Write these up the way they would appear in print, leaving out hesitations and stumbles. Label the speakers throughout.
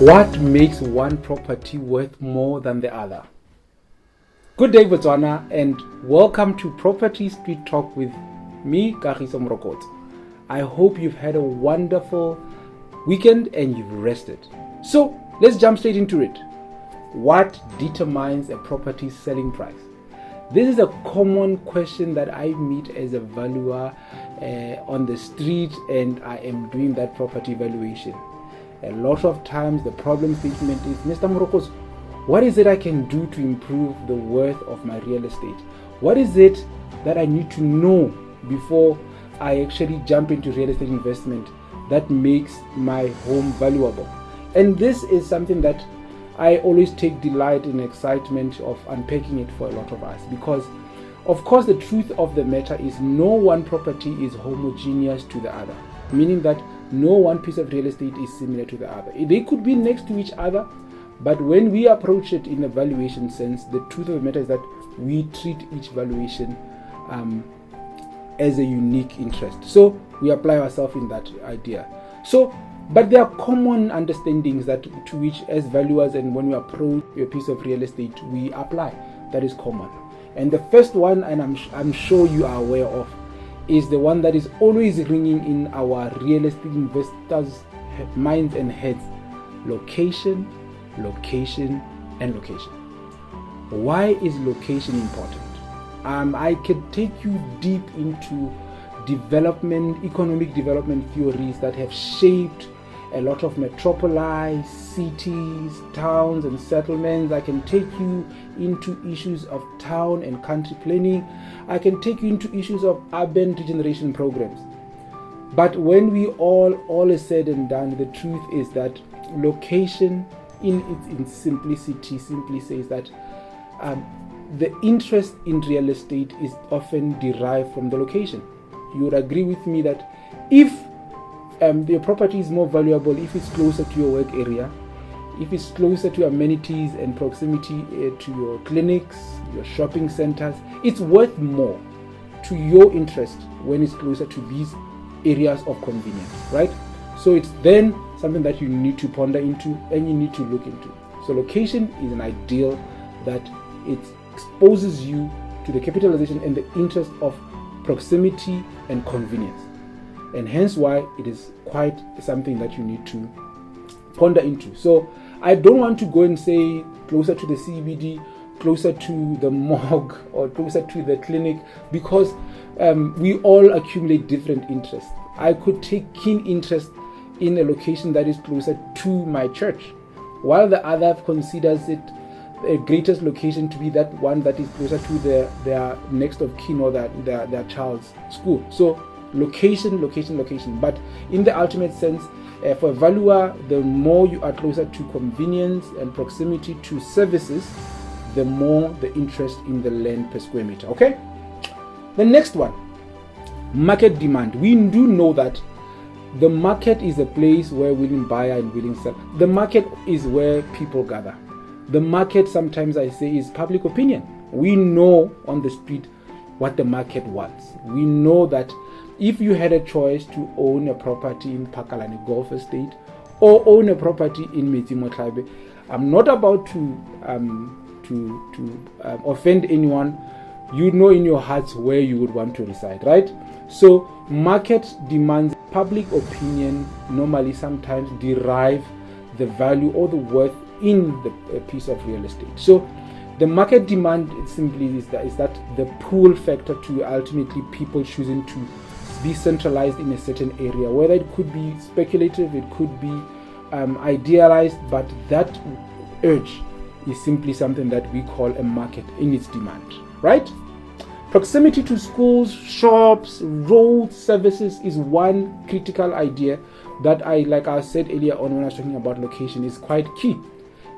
Speaker 1: What makes one property worth more than the other? Good day, Botswana, and welcome to Property Street Talk with me, Kagiso Mrokot. I hope you've had a wonderful weekend and you've rested. So let's jump straight into it. What determines a property's selling price? This is a common question that I meet as a valuer on the street, and I am doing that property valuation. A lot of times the problem statement is, Mr. Morokos, what is it I can do to improve the worth of my real estate? What is it that I need to know before I actually jump into real estate investment that makes my home valuable? And this is something that I always take delight and excitement of unpacking it for a lot of us, because of course the truth of the matter is no one property is homogeneous to the other, meaning that no one piece of real estate is similar to the other. They could be next to each other, but when we approach it in a valuation sense, the truth of the matter is that we treat each valuation as a unique interest. So we apply ourselves in that idea. But there are common understandings that to which as valuers, and when we approach a piece of real estate, we apply. That is common. And the first one, and I'm sure you are aware of, is the one that is always ringing in our real estate investors' minds and heads: location, location, and location. Why is location important? I can take you deep into economic development theories that have shaped a lot of metropoli, cities, towns, and settlements. I can take you into issues of town and country planning. I can take you into issues of urban regeneration programs. But when we all is said and done, the truth is that location in simplicity simply says that the interest in real estate is often derived from the location. You would agree with me that if your property is more valuable if it's closer to your work area, if it's closer to amenities and proximity to your clinics, your shopping centers, it's worth more to your interest when it's closer to these areas of convenience, right? So it's then something that you need to ponder into and you need to look into. So location is an ideal that it exposes you to the capitalization and the interest of proximity and convenience, and hence why it is quite something that you need to ponder into. So I don't want to go and say closer to the CBD, closer to the morgue, or closer to the clinic, because we all accumulate different interests. I could take keen interest in a location that is closer to my church, while the other considers it a greatest location to be that one that is closer to their next of kin or their child's school. So location. But in the ultimate sense, for a valuer, the more you are closer to convenience and proximity to services, the more the interest in the land per square meter. Okay? The next one, market demand. We do know that the market is a place where willing buyer and willing seller. The market is where people gather. The market, sometimes I say, is public opinion. We know on the street what the market wants. We know that if you had a choice to own a property in Pakalane Golf Estate or own a property in Metsimotlabe, I'm not about to offend anyone. You know in your hearts where you would want to reside, right? So market demands, public opinion normally sometimes derive the value or the worth in the piece of real estate. So the market demand simply is that the pull factor to ultimately people choosing to be centralized in a certain area, whether it could be speculative, it could be idealized, but that urge is simply something that we call a market in its demand, right? Proximity to schools, shops, roads, services is one critical idea that like I said earlier on when I was talking about location, is quite key.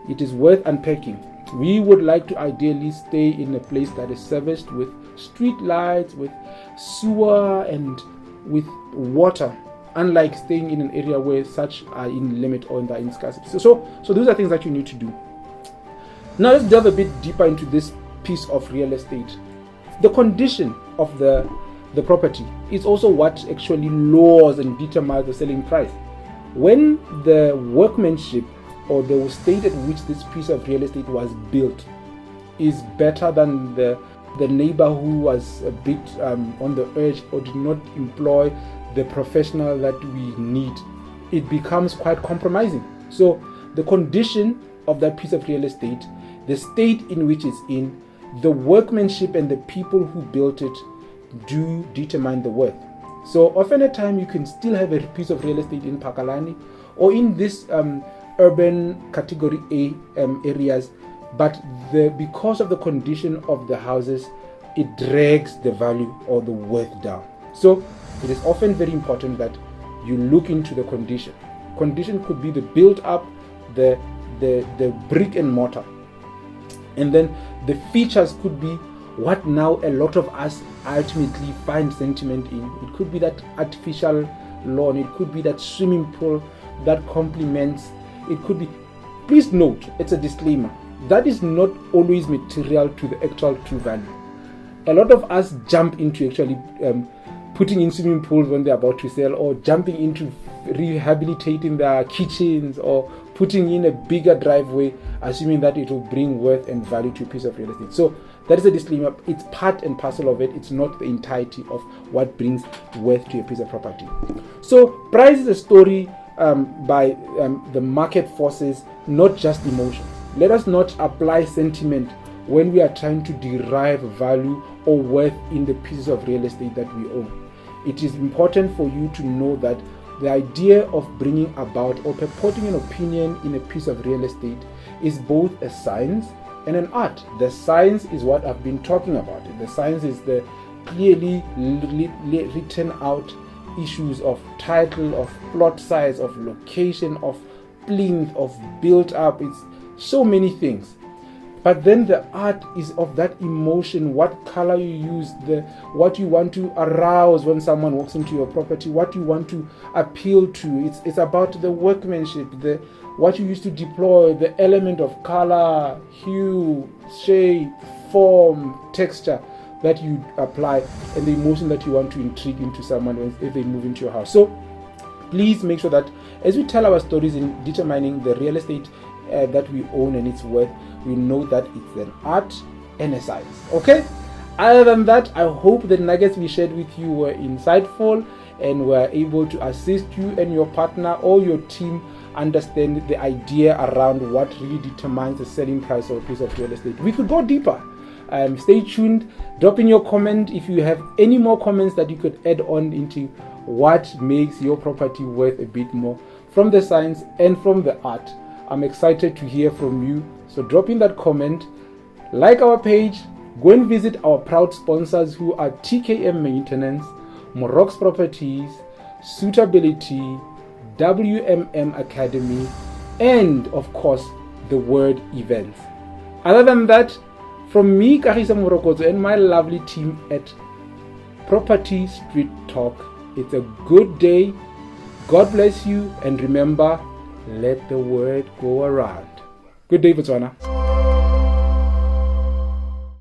Speaker 1: It is worth unpacking. We would like to ideally stay in a place that is serviced with street lights, with sewer, and with water, unlike staying in an area where such are in limit or in scarcity. So those are things that you need to do. Now let's delve a bit deeper into this piece of real estate. The condition of the property is also what actually lowers and determines the selling price. When the workmanship or the state at which this piece of real estate was built is better than the neighbor who was a bit on the edge or did not employ the professional that we need, it becomes quite compromising. So the condition of that piece of real estate, the state in which it's in, the workmanship and the people who built it do determine the worth. So often at time you can still have a piece of real estate in Pakalani or in this urban category A areas, but because of the condition of the houses, it drags the value or the worth down. So it is often very important that you look into the condition. Condition could be the build up, the brick and mortar, and then the features could be what now a lot of us ultimately find sentiment in. It could be that artificial lawn, it could be that swimming pool that complements, it could be, please note, it's a disclaimer, that is not always material to the actual true value. A lot of us jump into actually putting in swimming pools when they're about to sell, or jumping into rehabilitating their kitchens, or putting in a bigger driveway, assuming that it will bring worth and value to a piece of real estate. So that is a disclaimer. It's part and parcel of it. It's not the entirety of what brings worth to a piece of property. So price is a story by the market forces, not just emotion. Let us not apply sentiment when we are trying to derive value or worth in the pieces of real estate that we own. It is important for you to know that the idea of bringing about or purporting an opinion in a piece of real estate is both a science and an art. The science is what I've been talking about. The science is the clearly written out issues of title, of plot size, of location, of plinth, of built up. It's so many things. But then the art is of that emotion, what color you use, what you want to arouse when someone walks into your property, what you want to appeal to. It's about the workmanship, what you used to deploy, the element of color, hue, shape, form, texture that you apply, and the emotion that you want to intrigue into someone if they move into your house. So please make sure that as we tell our stories in determining the real estate that we own and its worth, we know that it's an art and a science. Okay? Other than that, I hope the nuggets we shared with you were insightful and were able to assist you and your partner or your team understand the idea around what really determines the selling price of a piece of real estate. We could go deeper. Stay tuned. Drop in your comment if you have any more comments that you could add on into what makes your property worth a bit more from the science and from the art. I'm excited to hear from you. So drop in that comment, like our page, go and visit our proud sponsors who are TKM Maintenance, Morox Properties, Suitability, WMM Academy, and of course the Word Events. Other than that, from me, Kagiso Morokozo, and my lovely team at Property Street Talk, it's a good day. God bless you, and remember, let the word go around. Good day, Botswana.